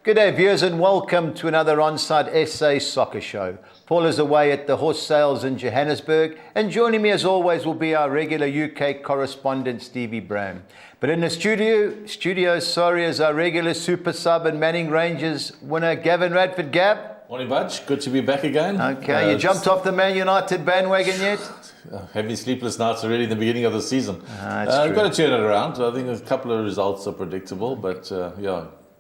Good day, viewers, and welcome to another OnSide SA soccer show. Paul is away at the horse sales in Johannesburg, and joining me as always will be our regular UK correspondent, Stevie Brown. But in the studio, is our regular super sub and Manning Rangers winner, Gavin Radford. Gav? Morning, Budge. Good to be back again. Okay, you jumped off the Man United bandwagon yet? Heavy sleepless nights already in the beginning of the season. We've got to turn it around. I think a couple of results are predictable, but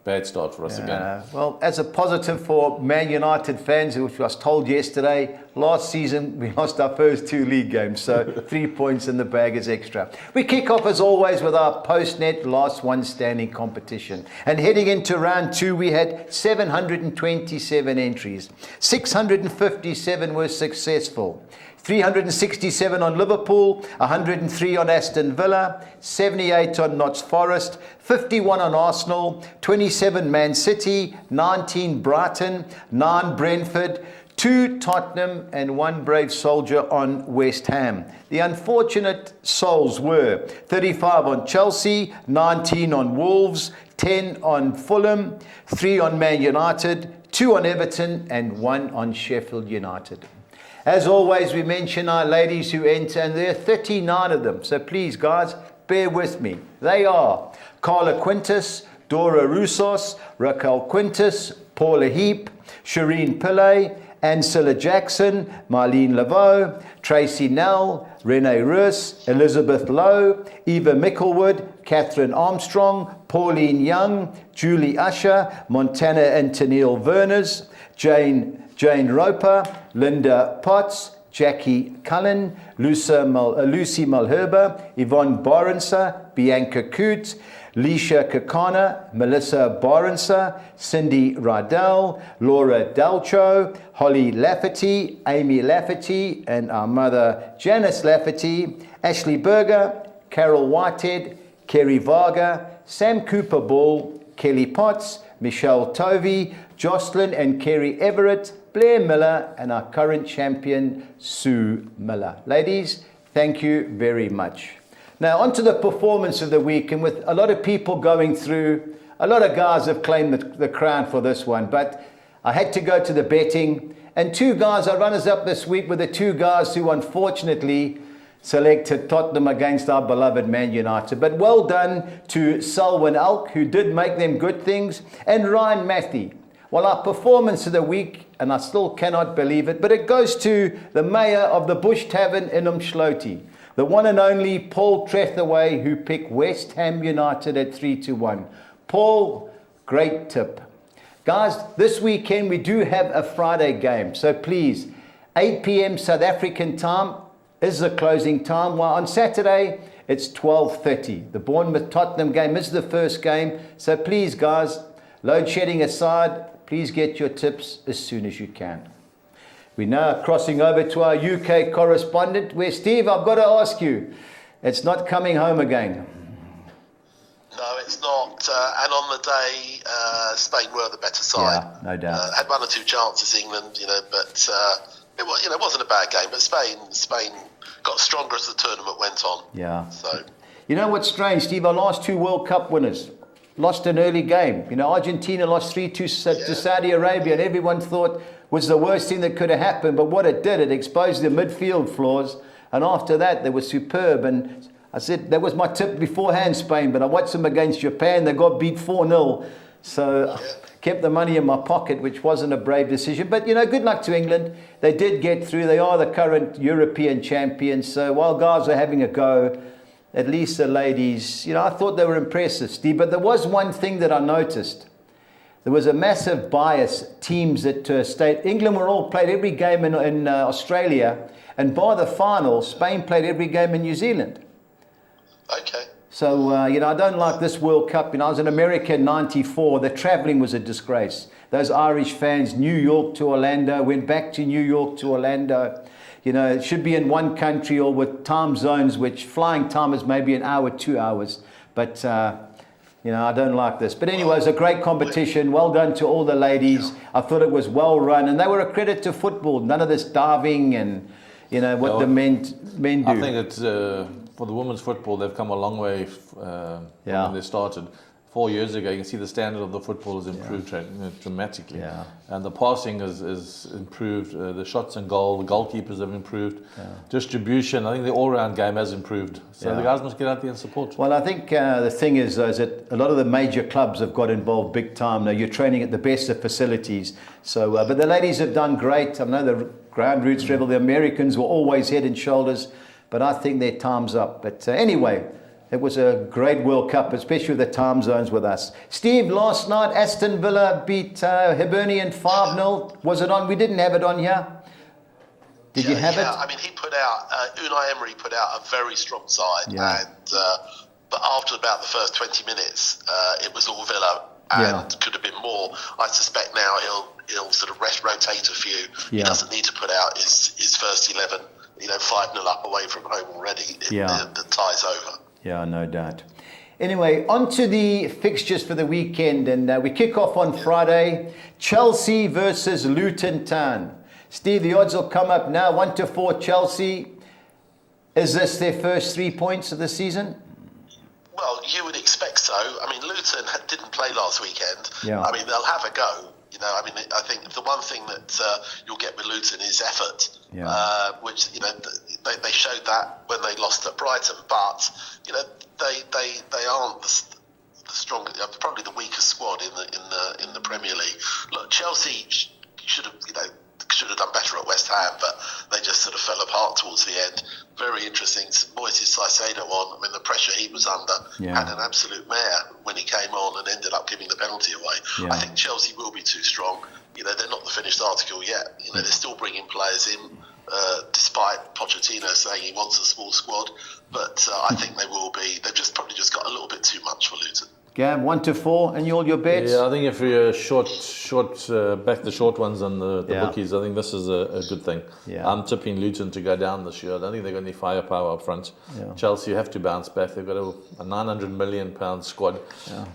bad start for us again. Well, as a positive for Man United fans, which I was told yesterday, last season we lost our first 2 league games, so 3 points in the bag is extra. We kick off as always with our post-net last one standing competition. And heading into round 2, we had 727 entries. 657 were successful. 367 on Liverpool, 103 on Aston Villa, 78 on Notts Forest, 51 on Arsenal, 27 Man City, 19 Brighton, 9 Brentford, 2 Tottenham and 1 Brave Soldier on West Ham. The unfortunate souls were 35 on Chelsea, 19 on Wolves, 10 on Fulham, 3 on Man United, 2 on Everton and 1 on Sheffield United. As always, we mention our ladies who enter, and there are 39 of them. So please, guys, bear with me. They are Carla Quintus, Dora Roussos, Raquel Quintus, Paula Heap, Shireen Pillay, Ancilla Jackson, Marlene Laveau, Tracy Nell, Renee Roos, Elizabeth Lowe, Eva Micklewood, Catherine Armstrong, Pauline Young, Julie Usher, Montana and Tennille Verners, Jane Roper, Linda Potts, Jackie Cullen, Lucy Malherba, Yvonne Barensa, Bianca Coots, Leisha Kakana, Melissa Barensa, Cindy Rydell, Laura Dalcho, Holly Lafferty, Amy Lafferty, and our mother Janice Lafferty, Ashley Berger, Carol Whitehead, Kerry Varga, Sam Cooper Ball, Kelly Potts, Michelle Tovey, Jocelyn and Kerry Everett, Blair Miller, and our current champion, Sue Miller. Ladies, thank you very much. Now, on to the performance of the week, and with a lot of people going through, a lot of guys have claimed the crown for this one, but I had to go to the betting, and 2 guys are runners-up this week with the 2 guys who unfortunately selected Tottenham against our beloved Man United. But well done to Selwyn Elk, who did make them good things, and Ryan Matthew. Well, our performance of the week, and I still cannot believe it, but it goes to the mayor of the Bush Tavern in Umdloti, the one and only Paul Trethaway, who picked West Ham United at 3-1. Paul, great tip. Guys, this weekend we do have a Friday game, so please, 8 p.m. South African time is the closing time, while on Saturday it's 12:30. The Bournemouth-Tottenham game is the first game, so please, guys, load shedding aside, please get your tips as soon as you can. We now are crossing over to our UK correspondent, where, Steve, I've got to ask you, it's not coming home again. No, it's not. And on the day, Spain were the better side. Yeah, no doubt. Had 1 or 2 chances, England, but it wasn't a bad game. But Spain got stronger as the tournament went on. Yeah. So, you know what's strange, Steve? Our last 2 World Cup winners lost an early game. Argentina lost 3-2 to Saudi Arabia, and everyone thought was the worst thing that could have happened. But what it did, it exposed the midfield flaws. And after that, they were superb. And I said, that was my tip beforehand, Spain. But I watched them against Japan. They got beat 4-0. So I kept the money in my pocket, which wasn't a brave decision. But, good luck to England. They did get through. They are the current European champions. So while guys are having a go, at least the ladies, I thought they were impressive, Steve. But there was one thing that I noticed. There was a massive bias. Teams that stayed. England were all played every game in Australia. And by the final, Spain played every game in New Zealand. okay. So, I don't like this World Cup. I was in America in '94. The travelling was a disgrace. Those Irish fans, New York to Orlando, went back to New York to Orlando. It should be in one country or with time zones, which flying time is maybe an hour, 2 hours. But, I don't like this. But anyway, it was a great competition. Well done to all the ladies. I thought it was well run. And they were a credit to football. None of this diving and, what the men do. I think it's for the women's football, they've come a long way from when they started. 4 years ago, you can see the standard of the football has improved dramatically. Yeah. And the passing is improved, the shots and goal, the goalkeepers have improved. Distribution, I think the all-round game has improved. So the guys must get out there and support. Well, I think the thing is that a lot of the major clubs have got involved big time. Now, you're training at the best of facilities. So, but the ladies have done great. I know the ground roots rebel, the Americans were always head and shoulders, but I think their time's up. But anyway, it was a great World Cup, especially with the time zones with us. Steve, last night, Aston Villa beat Hibernian 5-0. Was it on? We didn't have it on here. Did you have it? Yeah, I mean, he put out, Unai Emery put out a very strong side. Yeah. And but after about the first 20 minutes, it was all Villa and could have been more. I suspect now he'll sort of rotate a few. He doesn't need to put out his first 11, 5-0 up away from home already. The tie's over. Yeah, no doubt. Anyway, on to the fixtures for the weekend, and we kick off on Friday. Chelsea versus Luton Town. Steve, the odds will come up now. 1-4 Chelsea. Is this their first 3 points of the season? Well, you would expect so. I mean, Luton didn't play last weekend. Yeah. I mean, they'll have a go. I think the one thing that you'll get with Luton is effort, which they showed that when they lost at Brighton. But they aren't the strongest, probably the weakest squad in the Premier League. Look, Chelsea should have done better at West Ham, but they just sort of fell apart towards the end. Very interesting. Moises Caicedo on. I mean, the pressure he was under, had an absolute mare when he came on and ended up giving the penalty away. I think Chelsea will be too strong. They're not the finished article yet. They're still bringing players in, despite Pochettino saying he wants a small squad. But I think they will be. They've probably just got a little bit too much for Luton. Gab, 1-4, and your bets? Yeah, I think if you're back the short ones on the bookies, I think this is a good thing. Yeah. I'm tipping Luton to go down this year. I don't think they've got any firepower up front. Yeah. Chelsea have to bounce back. They've got a £900 million squad.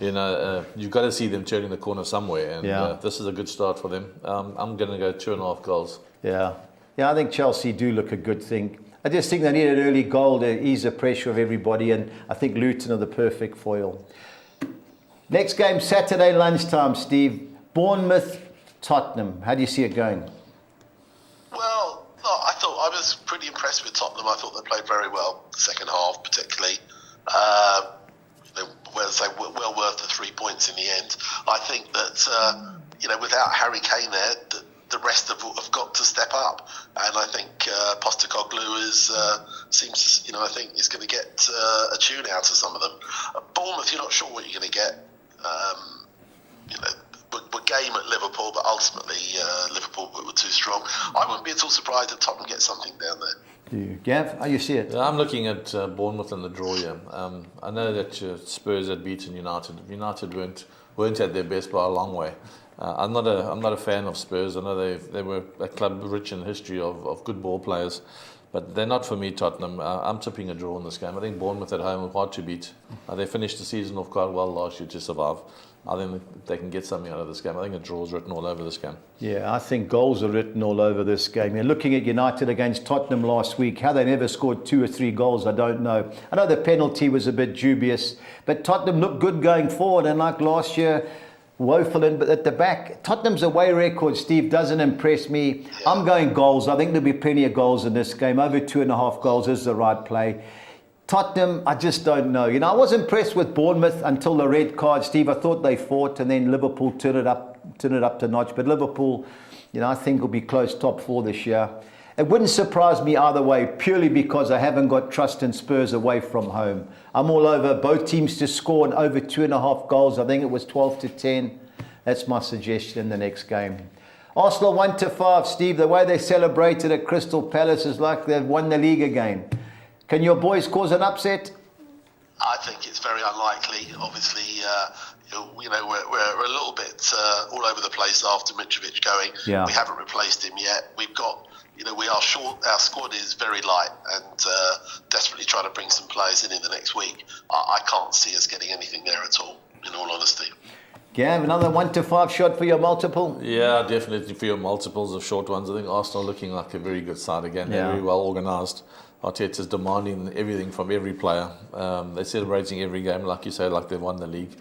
Yeah. You've got to see them turning the corner somewhere, and this is a good start for them. I'm going to go 2.5 goals. Yeah, I think Chelsea do look a good thing. I just think they need an early goal to ease the pressure of everybody, and I think Luton are the perfect foil. Next game, Saturday lunchtime, Steve. Bournemouth, Tottenham. How do you see it going? Well, I thought I was pretty impressed with Tottenham. I thought they played very well, the second half particularly. Well worth the 3 points in the end. I think that without Harry Kane there, the rest have got to step up, and I think Postecoglou seems I think is going to get a tune out of some of them. Bournemouth, you're not sure what you're going to get. Were game at Liverpool, but ultimately Liverpool were too strong. I wouldn't be at all surprised if Tottenham get something down there. Do you, Gav? How you see it? I'm looking at Bournemouth in the draw here. I know that Spurs had beaten United. United weren't at their best by a long way. I'm not a fan of Spurs. I know they were a club rich in history of good ball players, but they're not for me, Tottenham. I'm tipping a draw in this game. I think Bournemouth at home are hard to beat. They finished the season off quite well last year to survive. I think they can get something out of this game. I think a draw is written all over this game. Yeah, I think goals are written all over this game. You're looking at United against Tottenham last week. How they never scored 2 or 3 goals, I don't know. I know the penalty was a bit dubious, but Tottenham looked good going forward, and like last year, woeful but at the back. Tottenham's away record, Steve, doesn't impress me. I'm going goals. I think there'll be plenty of goals in this game. Over 2.5 goals is the right play. Tottenham, I just don't know. I was impressed with Bournemouth until the red card, Steve. I thought they fought, and then Liverpool turned it up to notch. But Liverpool, I think will be close top 4 this year. It wouldn't surprise me either way, purely because I haven't got trust in Spurs away from home. I'm all over both teams to score and over 2.5 goals. I think it was 12-10. That's my suggestion in the next game. Arsenal 1-5, Steve. The way they celebrated at Crystal Palace is like they've won the league again. Can your boys cause an upset? I think it's very unlikely. Obviously, we're a little bit all over the place after Mitrovic going. Yeah. We haven't replaced him yet. We've got, we are short. Our squad is very light, and desperately trying to bring some players in the next week. I can't see us getting anything there at all, in all honesty. Gav, another 1-5 shot for your multiple? Yeah, definitely for your multiples of short ones. I think Arsenal looking like a very good side again. They're very well organised. Arteta's demanding everything from every player. They're celebrating every game, like you say, like they've won the league.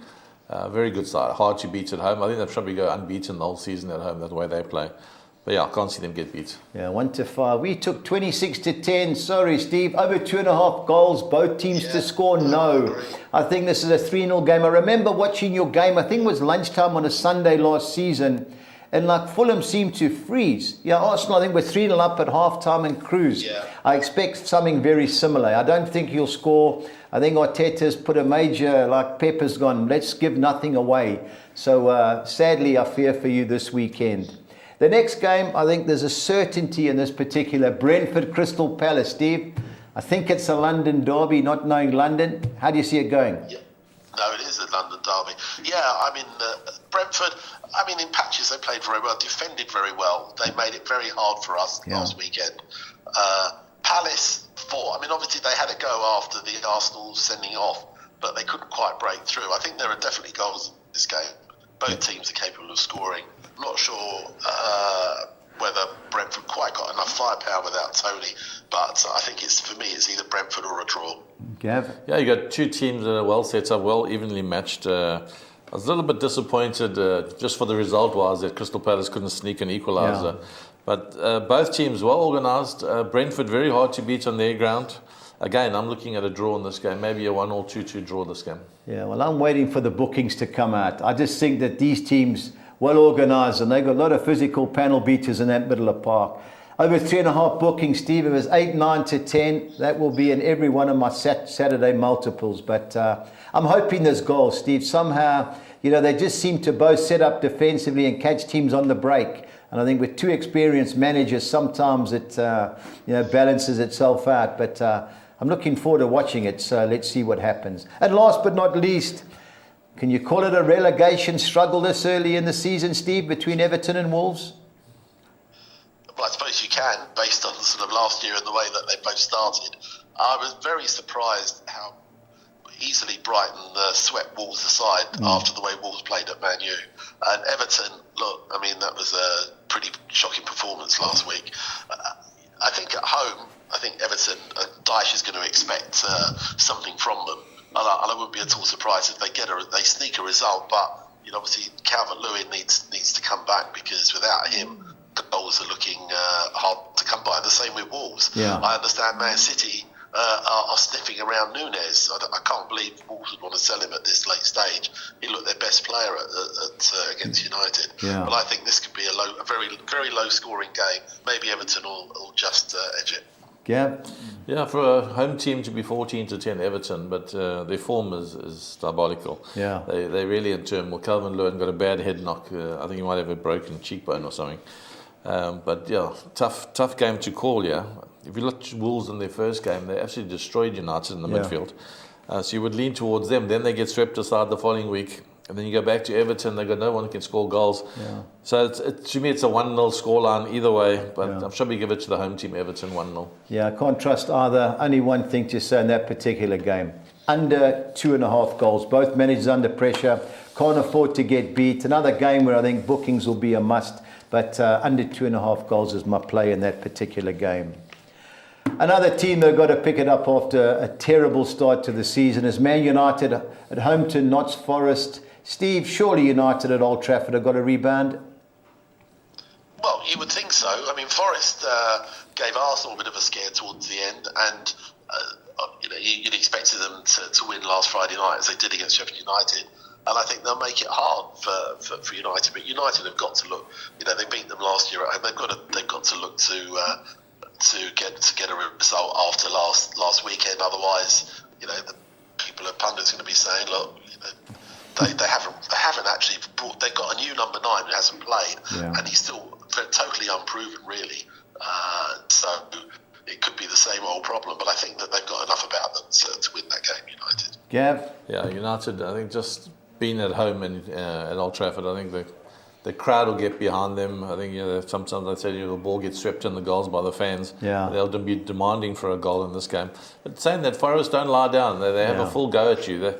Very good side. Hard to beat at home. I think they'll probably go unbeaten the whole season at home. That's the way they play. But yeah, I can't see them get beat. Yeah, 1-5. We took 26-10. Sorry, Steve. Over 2.5 goals. Both teams to score. No. I think this is a 3-0 game. I remember watching your game. I think it was lunchtime on a Sunday last season. And like Fulham seemed to freeze. Yeah, Arsenal, I think, we're 3-0 up at half-time and cruise. Yeah. I expect something very similar. I don't think he'll score. I think Arteta's put a major, like Pepper's gone, let's give nothing away. So sadly, I fear for you this weekend. The next game, I think there's a certainty in this particular. Brentford Crystal Palace. Steve, I think it's a London derby, not knowing London. How do you see it going? Yeah. No, it is a London derby. Yeah, I mean, Brentford, I mean, in patches they played very well, defended very well. They made it very hard for us last weekend. Palace fought. I mean, obviously they had a go after the Arsenal sending off, but they couldn't quite break through. I think there are definitely goals in this game. Both teams are capable of scoring. I'm not sure whether Brentford quite got enough firepower without Tony, but I think for me it's either Brentford or a draw. Gav? Yeah, you got two teams that are well set up, well evenly matched. I was a little bit disappointed just for the result was that Crystal Palace couldn't sneak an equaliser. Yeah. But both teams well organised. Brentford very hard to beat on their ground. Again, I'm looking at a draw in this game, maybe a 1 or 2-2 draw this game. Yeah, well, I'm waiting for the bookings to come out. I just think that these teams well organised and they've got a lot of physical panel beaters in that middle of park. Over 3.5 bookings, Steve. It was 8, 9 to 10. That will be in every one of my Saturday multiples. But I'm hoping there's goals, Steve. Somehow, they just seem to both set up defensively and catch teams on the break. And I think with two experienced managers, sometimes it balances itself out. But I'm looking forward to watching it. So let's see what happens. And last but not least, can you call it a relegation struggle this early in the season, Steve, between Everton and Wolves? Well, I suppose you can, based on sort of last year and the way that they both started. I was very surprised how easily Brighton swept Wolves aside after the way Wolves played at Man U. And Everton, look, I mean, that was a pretty shocking performance last week. I think at home, Everton, Dyche is going to expect something from them. And I wouldn't be at all surprised if they sneak a result. But obviously Calvert-Lewin needs to come back, because without him, the goals are looking hard to come by. The same with Wolves. Yeah. I understand Man City are sniffing around Nunes. I can't believe Wolves would want to sell him at this late stage. He looked their best player against United. Yeah. But I think this could be a very, very low scoring game. Maybe Everton will just edge it. Yeah, for a home team to be 14 to 10, Everton, but their form is diabolical. Yeah, they really in turmoil. Calvert-Lewin got a bad head knock. I think he might have a broken cheekbone or something. But yeah, tough game to call. Yeah, if you look at Wolves in their first game, they actually destroyed United in the midfield. So you would lean towards them. Then they get swept aside the following week. And then you go back to Everton, they've got no one who can score goals. Yeah. So to me, it's a 1-0 scoreline either way, but I'm sure we give it to the home team, Everton 1-0. Yeah, I can't trust either. Only one thing to say in that particular game. Under 2.5 goals. Both managers under pressure, can't afford to get beat. Another game where I think bookings will be a must, but under 2.5 goals is my play in that particular game. Another team that got to pick it up after a terrible start to the season is Man United at home to Notts Forest. Steve, surely United at Old Trafford have got a rebound? Well, you would think so. I mean, Forest gave Arsenal a bit of a scare towards the end, and you'd expected them to win last Friday night, as they did against Sheffield United. And I think they'll make it hard for United. But United have got to look. They beat them last year at home. They've got to look to get a result after last weekend. Otherwise, the pundits are going to be saying, look, they haven't actually brought. They've got a new number 9 who hasn't played, and he's still totally unproven, really. So it could be the same old problem. But I think that they've got enough about them to win that game. United. Gav? Yeah, United. I think just being at home at Old Trafford, I think the crowd will get behind them. I think sometimes I say the ball gets swept in the goals by the fans. Yeah. They'll be demanding for a goal in this game. But saying that, Forest don't lie down. They have a full go at you.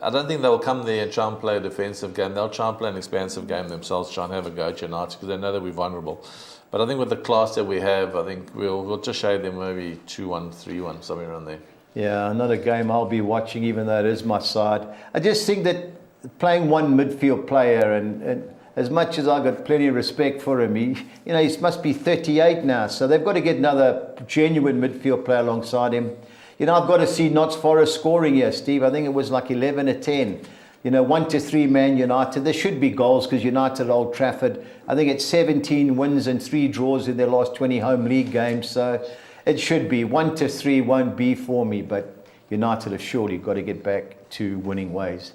I don't think they'll come there and try and play a defensive game. They'll try and play an expansive game themselves, try and have a go at United, because they know that we're vulnerable. But I think with the class that we have, I think we'll just show them maybe 2-1, 3-1, somewhere around there. Yeah, another game I'll be watching, even though it is my side. I just think that playing one midfield player, and as much as I've got plenty of respect for him, he must be 38 now, so they've got to get another genuine midfield player alongside him. I've got to see Notts Forest scoring here, Steve. I think it was like 11-10. 1-3 Man United. There should be goals because United at Old Trafford. I think it's 17 wins and 3 draws in their last 20 home league games. So it should be 1-3. Won't be for me, but United have surely got to get back to winning ways.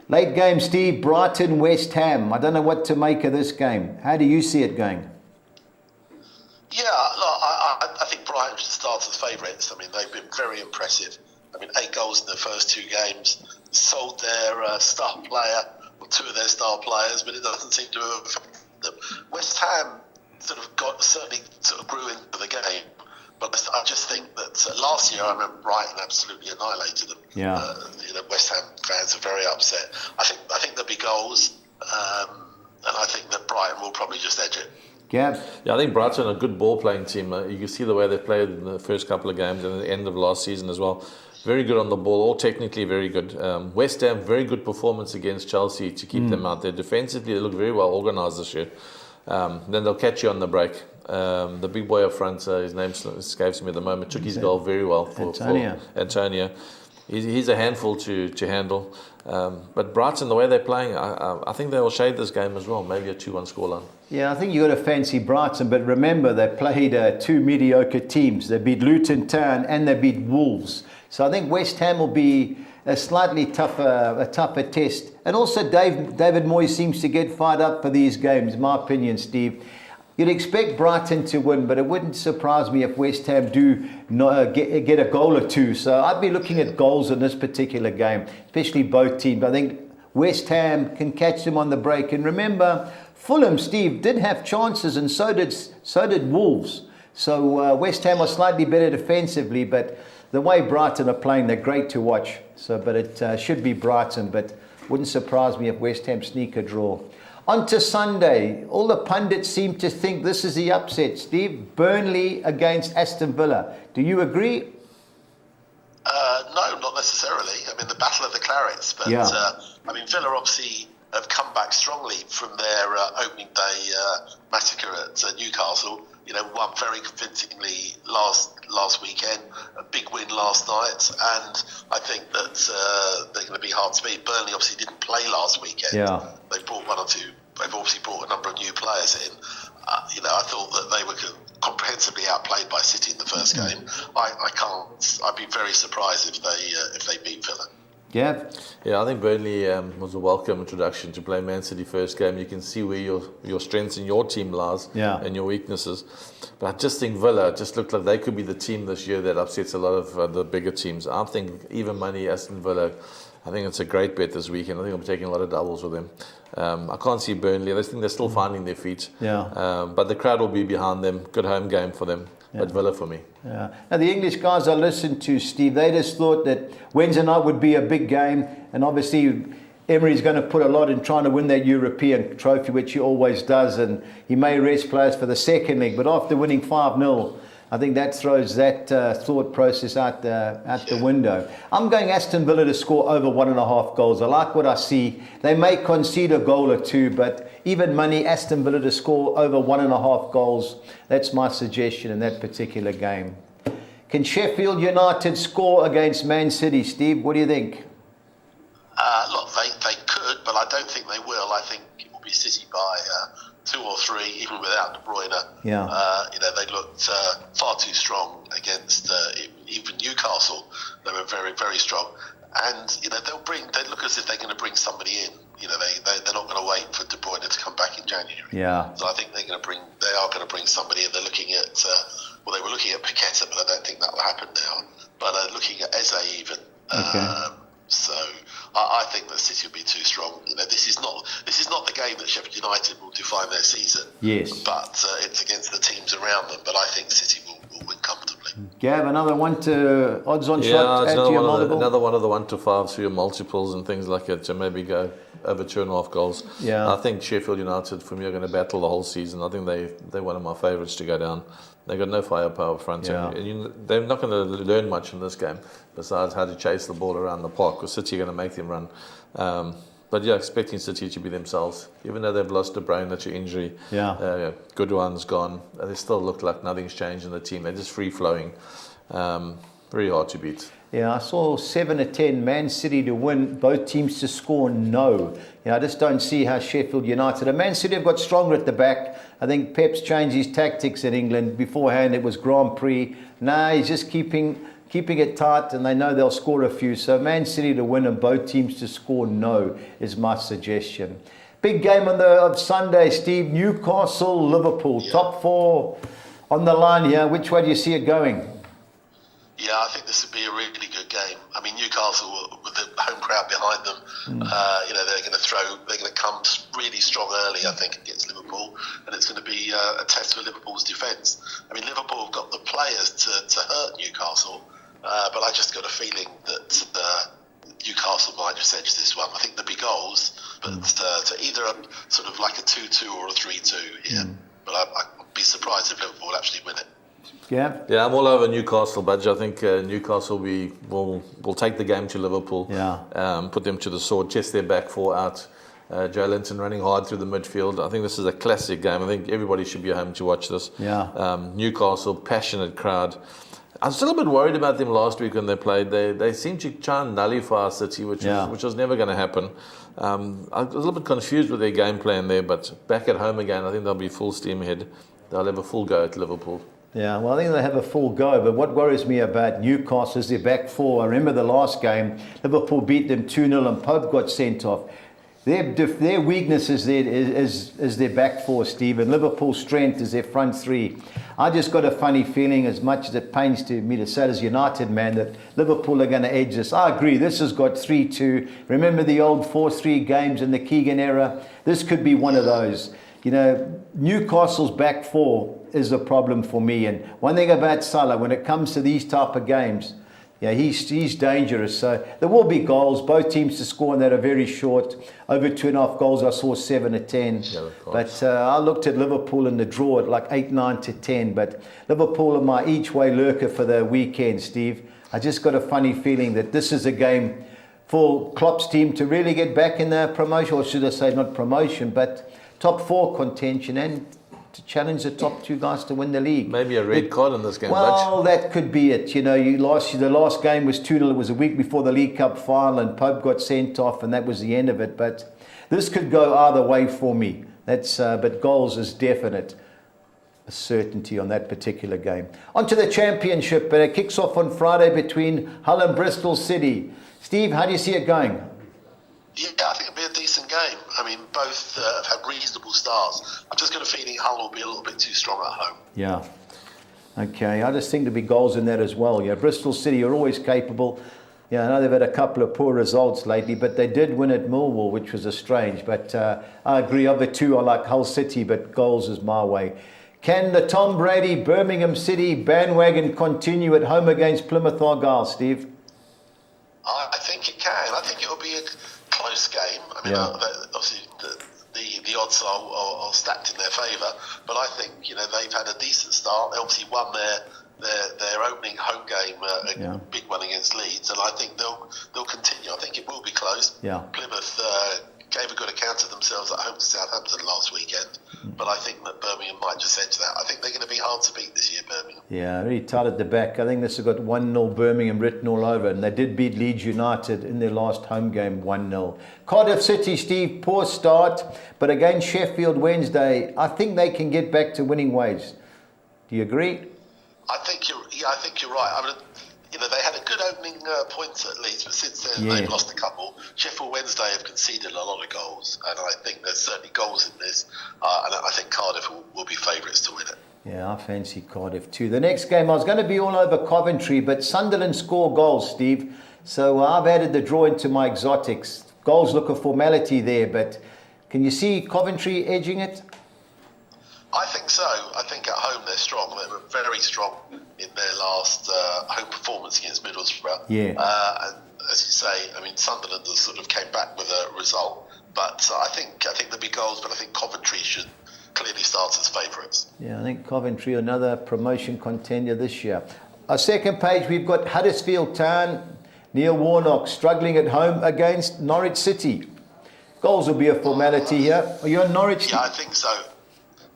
Late game, Steve. Brighton, West Ham. I don't know what to make of this game. How do you see it going? Yeah, look, I think Brighton should start as favourites. I mean, they've been very impressive. I mean, 8 goals in the first 2 games. Sold their star player, or 2 of their star players, but it doesn't seem to have affected them. West Ham certainly grew into the game, but I just think that last year I remember Brighton absolutely annihilated them. Yeah. West Ham fans are very upset. I think there'll be goals, and I think that Brighton will probably just edge it. Yeah, I think Brighton are a good ball-playing team. You can see the way they played in the first couple of games and at the end of last season as well. Very good on the ball, all technically very good. West Ham, very good performance against Chelsea to keep them out there. Defensively, they look very well organised this year. Then they'll catch you on the break. The big boy up front, his name escapes me at the moment, took his goal very well for Antonio. He's a handful to handle. But Brighton, the way they're playing, I think they will shade this game as well. Maybe a 2-1 scoreline. Yeah, I think you've got to fancy Brighton, but remember they played 2 mediocre teams. They beat Luton Town and they beat Wolves. So I think West Ham will be a slightly tougher test. And also David Moyes seems to get fired up for these games, in my opinion, Steve. You'd expect Brighton to win, but it wouldn't surprise me if West Ham do get a goal or 2. So I'd be looking at goals in this particular game, especially both teams. I think West Ham can catch them on the break. And remember, Fulham, Steve, did have chances, and so did Wolves. So West Ham are slightly better defensively, but the way Brighton are playing, they're great to watch. So, but it should be Brighton, but wouldn't surprise me if West Ham sneak a draw. On to Sunday. All the pundits seem to think this is the upset, Steve. Burnley against Aston Villa. Do you agree? No, not necessarily. I mean, the battle of the Clarets. But, I mean, Villa obviously have come back strongly from their opening day massacre at Newcastle. Won very convincingly last weekend. A big win last night, and I think that they're going to be hard to beat. Burnley obviously didn't play last weekend. Yeah, they've brought 1 or 2. They've obviously brought a number of new players in. I thought that they were comprehensively outplayed by City in the first game. I'd be very surprised if they beat Villa. Yeah, I think Burnley was a welcome introduction to play Man City first game. You can see where your strengths in your team lies and your weaknesses. But I just think Villa just looked like they could be the team this year that upsets a lot of the bigger teams. I think even money Aston Villa, I think it's a great bet this weekend. I think I'm taking a lot of doubles with them. I can't see Burnley. I think they're still finding their feet. But the crowd will be behind them. Good home game for them. But Villa for me. Yeah. Now the English guys I listened to, Steve, they just thought that Wednesday night would be a big game, and obviously Emery's going to put a lot in trying to win that European trophy, which he always does, and he may rest players for the second leg. But after winning 5-0, I think that throws that thought process out the window. I'm going Aston Villa to score over 1.5 goals. I like what I see. They may concede a goal or 2, but even money, Aston Villa to score over 1.5 goals. That's my suggestion in that particular game. Can Sheffield United score against Man City, Steve? What do you think? Look, they could, but I don't think they will. I think it will be City by 2 or 3, even without De Bruyne. They looked far too strong against even Newcastle. They were very, very strong, and they look as if they're going to bring somebody in. They're not going to wait for De Bruyne to come back in January. Yeah. So I think they are going to bring somebody in. They're looking at they were looking at Paqueta, but I don't think that will happen now. But looking at Eze even. Okay. So I think that City will be too strong. This is not the game that Sheffield United will define their season. Yes. But it's against the teams around them. But I think City will win comfortably. Gav, another one to odds on shot. Another one of the 1 to 5 for your multiples and things like it to maybe go over 2.5 goals. Yeah. I think Sheffield United for me are going to battle the whole season. I think they're one of my favourites to go down. They've got no firepower up front. Yeah. And they're not going to learn much in this game besides how to chase the ball around the park, because City are going to make them run. But yeah, expecting City to be themselves, even though they've lost De Bruyne to injury. Yeah. Goodwin's gone. They still look like nothing's changed in the team. They're just free flowing. Very hard to beat. Yeah, I saw 7-10 Man City to win, both teams to score no. I just don't see how Sheffield United and Man City have got stronger at the back. I think Pep's changed his tactics in England. Beforehand it was Grand Prix. Now he's just keeping it tight, and they know they'll score a few. So Man City to win and both teams to score no is my suggestion. Big game on Sunday, Steve. Newcastle, Liverpool, top 4 on the line here. Which way do you see it going? Yeah, I think this would be a really good game. I mean, Newcastle, with the home crowd behind them, they're going to come really strong early, I think, against Liverpool, and it's going to be a test for Liverpool's defence. I mean, Liverpool have got the players to hurt Newcastle, but I just got a feeling that Newcastle might just edge this one. I think there'll be goals, but to either sort of like a 2-2 or a 3-2 here. But I'd be surprised if Liverpool actually win it. Yeah, I'm all over Newcastle, Budge. I think Newcastle will take the game to Liverpool. Yeah. Put them to the sword, chest their back 4 out. Joe Linton running hard through the midfield. I think this is a classic game. I think everybody should be home to watch this. Yeah. Newcastle, passionate crowd. I was still a bit worried about them last week when they played. They seemed to try and nullify City, which was never going to happen. I was a little bit confused with their game plan there, but back at home again, I think they'll be full steam ahead. They'll have a full go at Liverpool. Yeah, well, I think they have a full go, but what worries me about Newcastle is their back 4. I remember the last game, Liverpool beat them 2-0 and Pope got sent off. Their weakness is their back 4, Steve, and Liverpool's strength is their front 3. I just got a funny feeling, as much as it pains me to say as United man, that Liverpool are going to edge this. I agree, this has got 3-2. Remember the old 4-3 games in the Keegan era? This could be one of those. Newcastle's back 4 is a problem for me. And one thing about Salah, when it comes to these type of games, he's dangerous. So there will be goals. Both teams to score, and that are very short. Over 2.5 goals. I saw 7-10. Yeah, but I looked at Liverpool in the draw at like 8-9-10. But Liverpool are my each way lurker for the weekend, Steve. I just got a funny feeling that this is a game for Klopp's team to really get back in the promotion, or should I say not promotion, but top 4 contention, and to challenge the top 2 guys to win the league. Maybe a red card in this game, well, that could be it. The last game was 2-0. It was a week before the League Cup final, and Pope got sent off, and that was the end of it. But this could go either way for me. But goals is definite. A certainty on that particular game. On to the championship, but it kicks off on Friday between Hull and Bristol City. Steve, how do you see it going? Yeah, I think it'll be a decent game. I mean, both have had reasonable starts. I've just got a feeling Hull will be a little bit too strong at home. Yeah. Okay, I just think there'll be goals in that as well. Yeah, Bristol City are always capable. Yeah, I know they've had a couple of poor results lately, but they did win at Millwall, which was a strange. But I agree, of the two, I like Hull City, but goals is my way. Can the Tom Brady Birmingham City bandwagon continue at home against Plymouth Argyle, Steve? I think it can. I think it will be a close game. I mean, obviously the odds are stacked in their favour, but I think they've had a decent start. They obviously won their opening home game, a big one against Leeds, and I think they'll continue. I think it will be close. Yeah. Plymouth gave a good account of themselves at home to Southampton last weekend, but I think that Birmingham might just edge that. I think they're going to be hard to beat this year, Birmingham. Yeah, really tight at the back. I think this has got 1-0 Birmingham written all over, and they did beat Leeds United in their last home game 1-0. Cardiff City, Steve, poor start, but against Sheffield Wednesday, I think they can get back to winning ways. Do you agree? I think you're right. I mean, they had a good opening points at Leeds, but since then they've lost a couple. Sheffield Wednesday have conceded a lot of goals, and I think there's certainly goals in this, and I think Cardiff will be favourites to win it. Yeah, I fancy Cardiff too. The next game, I was going to be all over Coventry, but Sunderland score goals, Steve. So I've added the draw into my exotics. Goals look a formality there, but can you see Coventry edging it? I think so. I think at home they're strong. They were very strong in their last home performance against Middlesbrough. Yeah. And as you say, I mean, Sunderland has sort of came back with a result. But I think there'll be goals, but I think Coventry should clearly start as favourites. Yeah, I think Coventry, another promotion contender this year. Our second page, we've got Huddersfield Town, Neil Warnock struggling at home against Norwich City. Goals will be a formality here. Are you on Norwich? Yeah, I think so.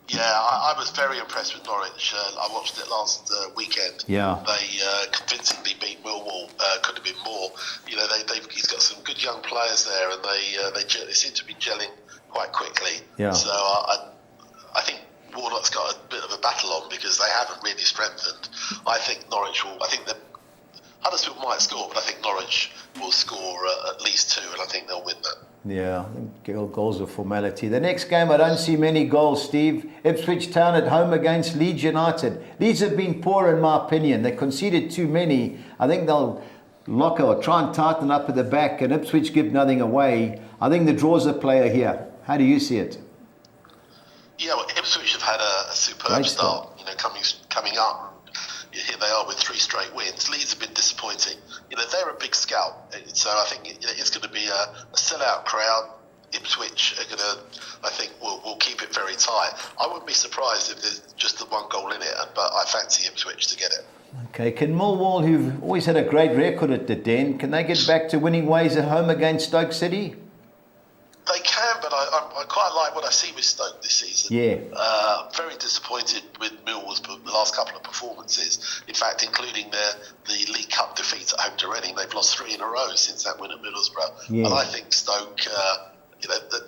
Yeah, I was very impressed with Norwich. I watched it last weekend. Yeah. They convincingly beat Millwall. Could have been more. You know, he's got some good young players there, and they seem to be gelling quite quickly. Yeah. So I think Warnock's got a bit of a battle on because they haven't really strengthened. I think Norwich will. I think that Huddersfield might score, but I think Norwich will score at least 2, and I think they'll win that. Yeah, I think goals are formality. The next game, I don't see many goals, Steve. Ipswich Town at home against Leeds United. Leeds have been poor, in my opinion. They conceded too many. I think they'll lock or try and tighten up at the back, and Ipswich give nothing away. I think the draw's a player here. How do you see it? Yeah, well, Ipswich have had a superb start. You know, coming up. Here they are with 3 straight wins. Leeds have been disappointing. You know, they're a big scout, so I think it's going to be a sellout crowd. Ipswich are going to, I think, will keep it very tight. I wouldn't be surprised if there's just the 1 goal in it, but I fancy Ipswich to get it. Okay, can Millwall, who've always had a great record at the Den, can they get back to winning ways at home against Stoke City? They can, but I quite like what I see with Stoke this season. Yeah. Very disappointed with Millwall's the last couple of performances. In fact, including the League Cup defeat at home to Reading, they've lost 3 in a row since that win at Middlesbrough. Yeah. And I think Stoke,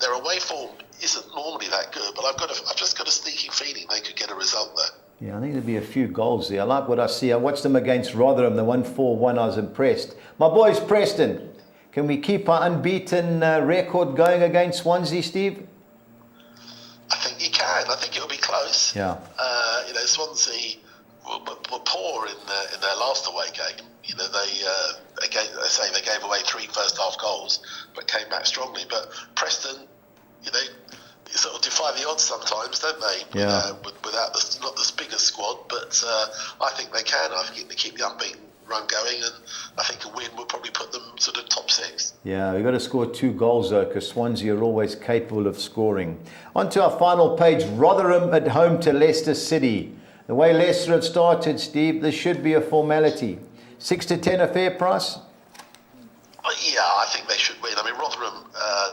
their away form isn't normally that good, but I've just got a sneaking feeling they could get a result there. Yeah, I think there'll be a few goals there. I like what I see. I watched them against Rotherham, the 1-4-1. I was impressed. My boys, Preston. Can we keep our unbeaten record going against Swansea, Steve? I think you can. I think it'll be close. Yeah. Swansea were poor in their last away game. You know, they gave away 3 first-half goals, but came back strongly. But Preston, you know, sort of defy the odds sometimes, don't they? Yeah. Without not the biggest squad, but I think they can. I think they keep the unbeaten run going, and I think a win will probably put them sort of top 6. Yeah, we've got to score 2 goals though, because Swansea are always capable of scoring. On to our final page, Rotherham at home to Leicester City. The way Leicester have started, Steve, this should be a formality. 6-10 a fair price? Yeah, I think they should win. I mean, Rotherham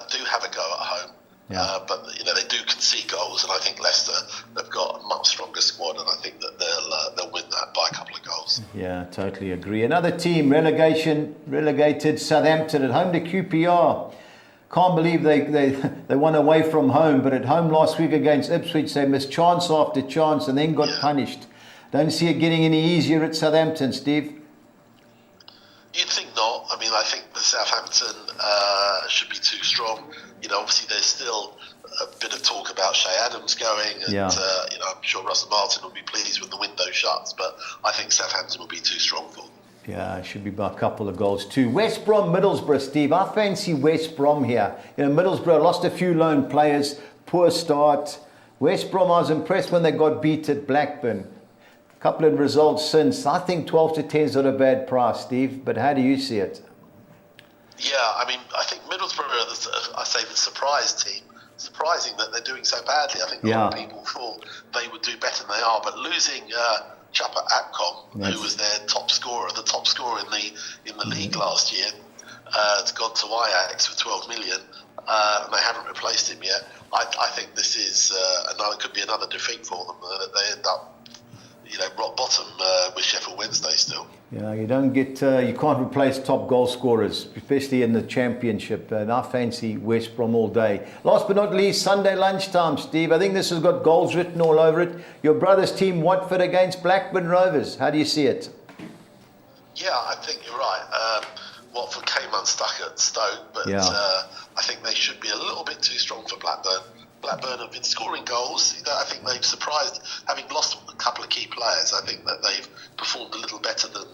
do have a go at home. Yeah. But you know, they do concede goals, and I think Leicester have got a much stronger squad, and I think that they'll win that by a couple of goals. Yeah, totally agree. Another team relegated, Southampton at home to QPR. Can't believe they won away from home, but at home last week against Ipswich they missed chance after chance and then got punished. Don't see it getting any easier at Southampton, Steve. You'd think not. I mean, I think the Southampton should be too strong. You know, obviously there's still a bit of talk about Shea Adams going, and you know, I'm sure Russell Martin will be pleased when the window shuts. But I think Southampton will be too strong for them. Yeah, it should be by a couple of goals too. West Brom, Middlesbrough, Steve. I fancy West Brom here. You know, Middlesbrough lost a few loan players, poor start. West Brom, I was impressed when they got beat at Blackburn. A couple of results since. I think 12-10 is not a bad price, Steve. But how do you see it? Yeah, I mean, I think Middlesbrough are, I say, the surprise team. Surprising that they're doing so badly. I think a lot of people thought they would do better than they are. But losing Chapa Apcom, who was their top scorer in the league last year, has gone to Ajax for 12 million, and they haven't replaced him yet. I think this is could be another defeat for them. They end up, you know, rock bottom with Sheffield Wednesday still. Yeah, you don't get, you can't replace top goal scorers, especially in the Championship. And I fancy West Brom all day. Last but not least, Sunday lunchtime, Steve. I think this has got goals written all over it. Your brother's team, Watford against Blackburn Rovers. How do you see it? Yeah, I think you're right. Watford came unstuck at Stoke, but I think they should be a little bit too strong for Blackburn. Blackburn have been scoring goals. I think they've surprised, having lost a couple of key players. I think that they've performed a little better than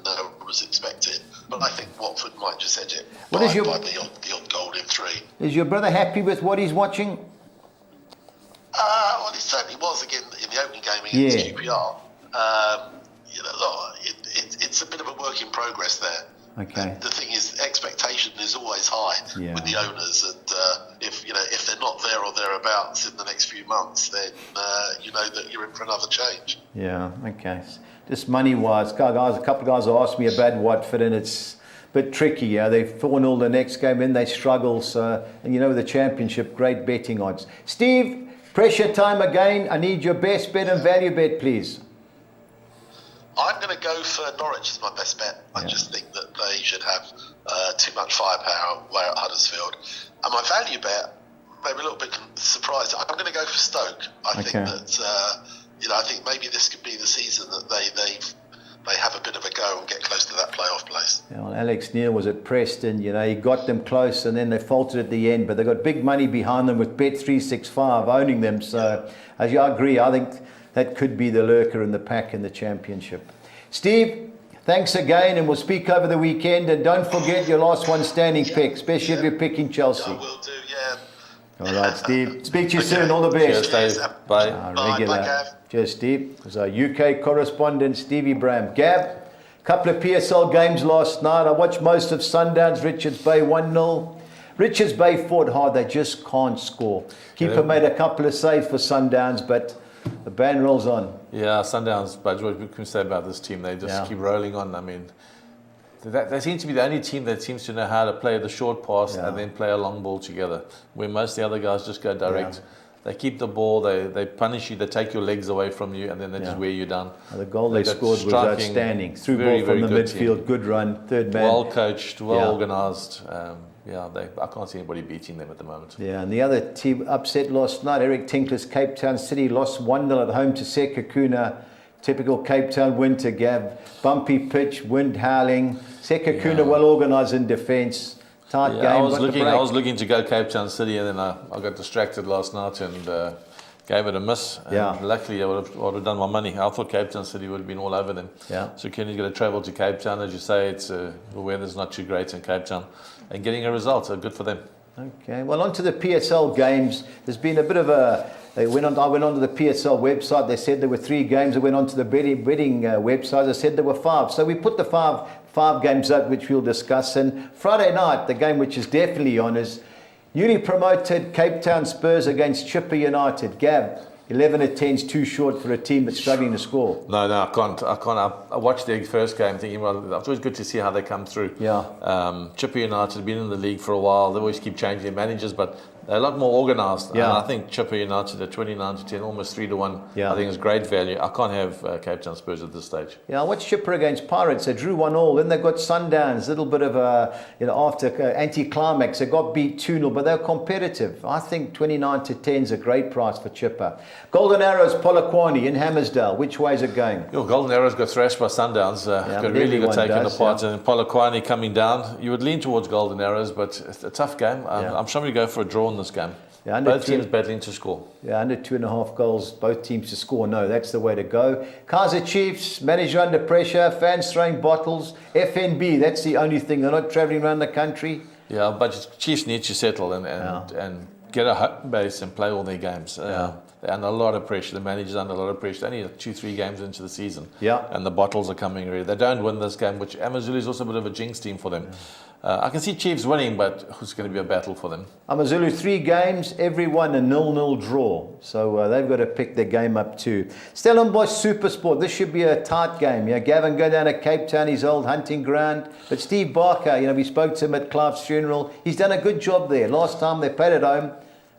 was expected. But I think Watford might just edge it by the odd goal in 3. Is your brother happy with what he's watching? Well, he certainly was again in the opening game against QPR. You know, look, it's a bit of a work in progress there. Okay. The thing is, expectation is always high with the owners, and if they're not there or thereabouts in the next few months, then you know that you're in for another change. Yeah. Okay. Just money-wise, guys, a couple of guys have asked me about Watford, and it's bit tricky. Yeah, they 4-0 the next game, then they struggle. So, and the championship, great betting odds. Steve, pressure time again. I need your best bet and value bet, please. I'm going to go for Norwich as my best bet. I just think that they should have too much firepower away at Huddersfield. And my value bet, maybe a little bit surprised. I'm going to go for Stoke. I think that I think maybe this could be the season that they have a bit of a go and get close to that playoff place. Yeah, well, Alex Neil was at Preston. He got them close, and then they faltered at the end. But they got big money behind them with Bet365 owning them. So, as I agree, I think that could be the lurker in the pack in the championship. Steve, thanks again, and we'll speak over the weekend. And don't forget your last one standing pick, especially if you're picking Chelsea. I will do, yeah. All right, Steve. Speak to you soon. All the best. Cheers, Dave. Bye. Regular. Bye, Gav. Cheers, Steve. It was our UK correspondent, Stevie Bram. Gab, couple of PSL games last night. I watched most of Sundowns, Richards Bay 1-0. Richards Bay fought hard. They just can't score. Keeper made a couple of saves for Sundowns, but the band rolls on. Yeah, Sundowns, but what we can say about this team, they just keep rolling on. I mean, they seem to be the only team that seems to know how to play the short pass and then play a long ball together, where most of the other guys just go direct. Yeah. They keep the ball, they punish you, they take your legs away from you, and then they just wear you down. The goal they scored was outstanding. Through ball from the midfield, good run, third man. Well coached, well organised. I can't see anybody beating them at the moment. Yeah, and the other team upset last night, Eric Tinkler's Cape Town City lost 1-0 at home to Sekhukhune. Typical Cape Town winter, Gab. Bumpy pitch, wind howling. Sekhukhune well organised in defence. Tight game. I was looking to go Cape Town City, and then I got distracted last night and gave it a miss. And luckily, I would have done my money. I thought Cape Town City would have been all over them. Yeah. So Kenny's going to travel to Cape Town, as you say. It's the weather's not too great in Cape Town, and getting a result, so good for them. Okay. Well, on to the PSL games. There's been a bit of a. I went onto the PSL website. They said there were 3 games. I went onto the betting website. They said there were 5. So we put the five games up, which we'll discuss. And Friday night, the game which is definitely on is newly promoted Cape Town Spurs against Chipper United. Gab, 11-10 is too short for a team that's struggling to score. No, I can't. I watched their first game thinking, well, it's always good to see how they come through. Yeah. Chipper United have been in the league for a while. They always keep changing their managers, but they're a lot more organised. Yeah. And I think Chipper United at 29-10, almost 3-1. Yeah. I think it's great value. I can't have Cape Town Spurs at this stage. Yeah, I watched Chipper against Pirates. They drew 1-1. Then they got Sundowns. A little bit of a, after anti-climax. They got beat 2-0, but they were competitive. I think 29-10 is a great price for Chipper. Golden Arrows, Polokwane in Hammersdale. Which way is it going? Golden Arrows got thrashed by Sundowns. Got taken apart. And Polokwane coming down. You would lean towards Golden Arrows, but it's a tough game. I'm sure we go for a draw in this game. Yeah, both teams battling to score. Yeah, under 2.5 goals, both teams to score. No, that's the way to go. Kaizer Chiefs, manager under pressure, fans throwing bottles. FNB, that's the only thing. They're not travelling around the country. Yeah, but Chiefs need to settle and get a home base and play all their games. They're under a lot of pressure. The manager's under a lot of pressure. Only 2-3 games into the season. Yeah. And the bottles are coming ready. They don't win this game, which Amazulu is also a bit of a jinx team for them. I can see Chiefs winning, but it's going to be a battle for them. Amazulu 3 games, every one a 0-0 draw. So they've got to pick their game up too. Stellenbosch Supersport, this should be a tight game. Gavin go down to Cape Town, his old hunting ground. But Steve Barker, we spoke to him at Clive's funeral. He's done a good job there. Last time they played at home,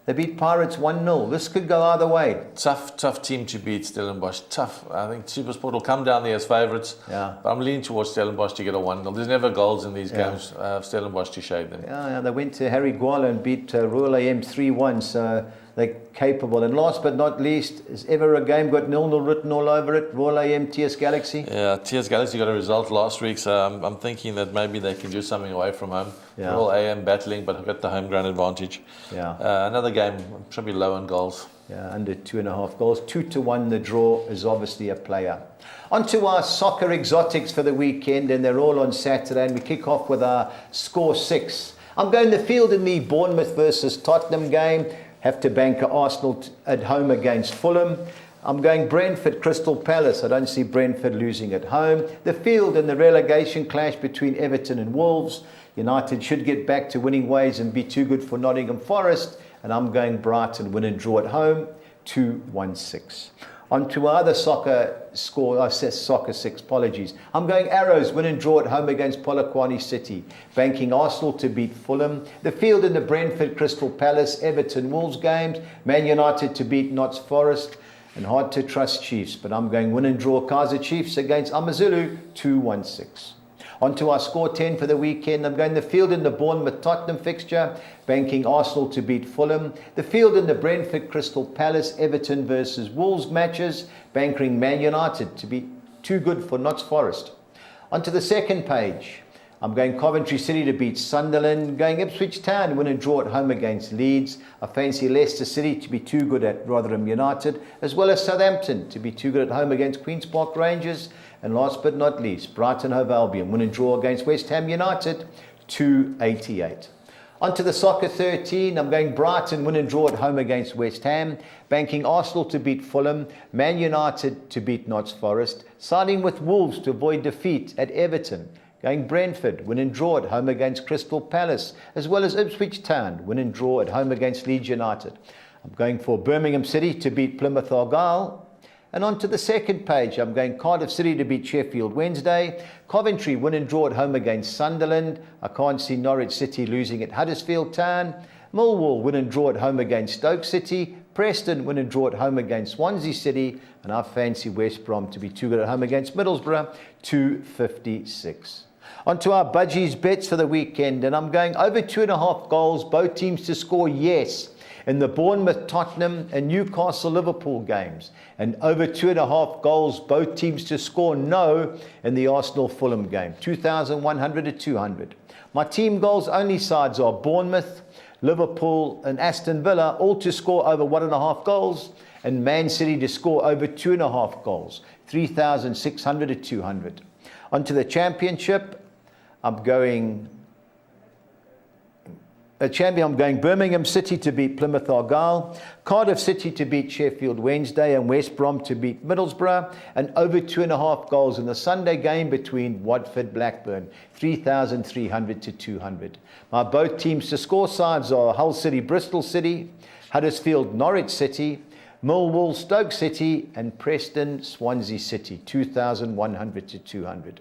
they beat Pirates 1-0. This could go either way. Tough team to beat, Stellenbosch. Tough. I think Supersport will come down there as favourites. Yeah. But I'm leaning towards Stellenbosch to get a 1-0. There's never goals in these games. Stellenbosch to shade them. Yeah, they went to Harry Gwala and beat Royal AM 3-1. So they're capable. And last but not least, has ever a game got 0-0 written all over it? Royal AM TS Galaxy? Yeah, TS Galaxy got a result last week. So I'm thinking that maybe they can do something away from home. Yeah. Royal AM battling, but got the home ground advantage. Yeah. Another game, should be low on goals. Yeah, under 2.5 goals. 2-1 the draw is obviously a player. On to our soccer exotics for the weekend, and they're all on Saturday, and we kick off with our score 6. I'm going the field in the Bournemouth versus Tottenham game. Have to bank Arsenal at home against Fulham. I'm going Brentford, Crystal Palace. I don't see Brentford losing at home. The field in the relegation clash between Everton and Wolves. United should get back to winning ways and be too good for Nottingham Forest. And I'm going Brighton, win and draw at home, 2-1-6. On to our other soccer score, I said soccer six, apologies. I'm going Arrows, win and draw at home against Polokwane City. Banking Arsenal to beat Fulham. The field in the Brentford, Crystal Palace, Everton, Wolves games. Man United to beat Notts Forest. And hard to trust Chiefs, but I'm going win and draw Kaizer Chiefs against Amazulu 2-1-6. On to our score 10 for the weekend. I'm going the field in the Bournemouth Tottenham fixture, banking Arsenal to beat Fulham. The field in the Brentford Crystal Palace Everton versus Wolves matches, banking Man United to be too good for Notts Forest. On to the second page. I'm going Coventry City to beat Sunderland, going Ipswich Town, win and draw at home against Leeds. I fancy Leicester City to be too good at Rotherham United, as well as Southampton to be too good at home against Queen's Park Rangers. And last but not least, Brighton Hove Albion, win and draw against West Ham United, 288. On to the soccer 13, I'm going Brighton, win and draw at home against West Ham, banking Arsenal to beat Fulham, Man United to beat Notts Forest, siding with Wolves to avoid defeat at Everton. Going Brentford, win and draw at home against Crystal Palace, as well as Ipswich Town, win and draw at home against Leeds United. I'm going for Birmingham City to beat Plymouth Argyle. And on to the second page, I'm going Cardiff City to beat Sheffield Wednesday. Coventry, win and draw at home against Sunderland. I can't see Norwich City losing at Huddersfield Town. Millwall, win and draw at home against Stoke City. Preston, win and draw at home against Swansea City. And I fancy West Brom to be too good at home against Middlesbrough, 256. On to our budgies bets for the weekend, and I'm going over 2.5 goals, both teams to score yes, in the Bournemouth Tottenham and Newcastle Liverpool games, and over 2.5 goals, both teams to score no, in the Arsenal Fulham game, 2,100 to 200. My team goals only sides are Bournemouth, Liverpool and Aston Villa, all to score over 1.5 goals, and Man City to score over 2.5 goals, 3,600 to 200. On to the championship. I'm going Birmingham City to beat Plymouth Argyle, Cardiff City to beat Sheffield Wednesday, and West Brom to beat Middlesbrough, and over 2.5 goals in the Sunday game between Watford Blackburn, 3,300 to 200. My both teams to score sides are Hull City Bristol City, Huddersfield Norwich City, Millwall Stoke City, and Preston Swansea City, 2,100 to 200.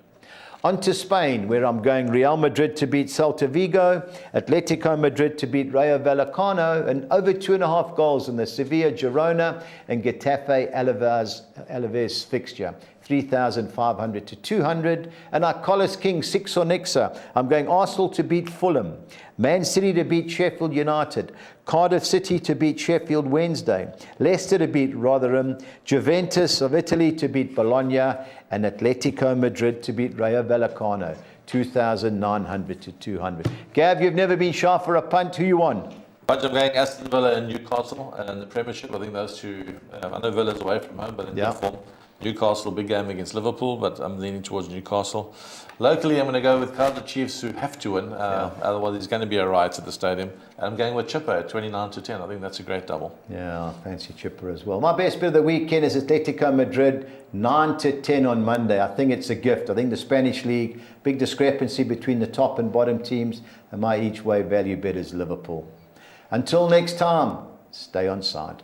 On to Spain, where I'm going Real Madrid to beat Celta Vigo, Atletico Madrid to beat Rayo Vallecano, and over 2.5 goals in the Sevilla Girona and Getafe Alaves fixture, 3,500 to 200. And our Collis King 6 or Nixa, I'm going Arsenal to beat Fulham, Man City to beat Sheffield United, Cardiff City to beat Sheffield Wednesday, Leicester to beat Rotherham, Juventus of Italy to beat Bologna, and Atletico Madrid to beat Rayo Vallecano, 2,900 to 200. Gav, you've never been shy for a punt. Who you on? But I'm going Aston Villa and Newcastle, and the Premiership, I think those two, I know Villa's away from home, but in good form. Newcastle, big game against Liverpool, but I'm leaning towards Newcastle. Locally, I'm going to go with Kaizer Chiefs, who have to win. Otherwise, there's going to be a riot at the stadium. And I'm going with Chipper at 29 to 10. I think that's a great double. Yeah, I fancy Chipper as well. My best bet of the weekend is Atletico Madrid, 9 to 10 on Monday. I think it's a gift. I think the Spanish League, big discrepancy between the top and bottom teams, and my each way value bet is Liverpool. Until next time, stay on side.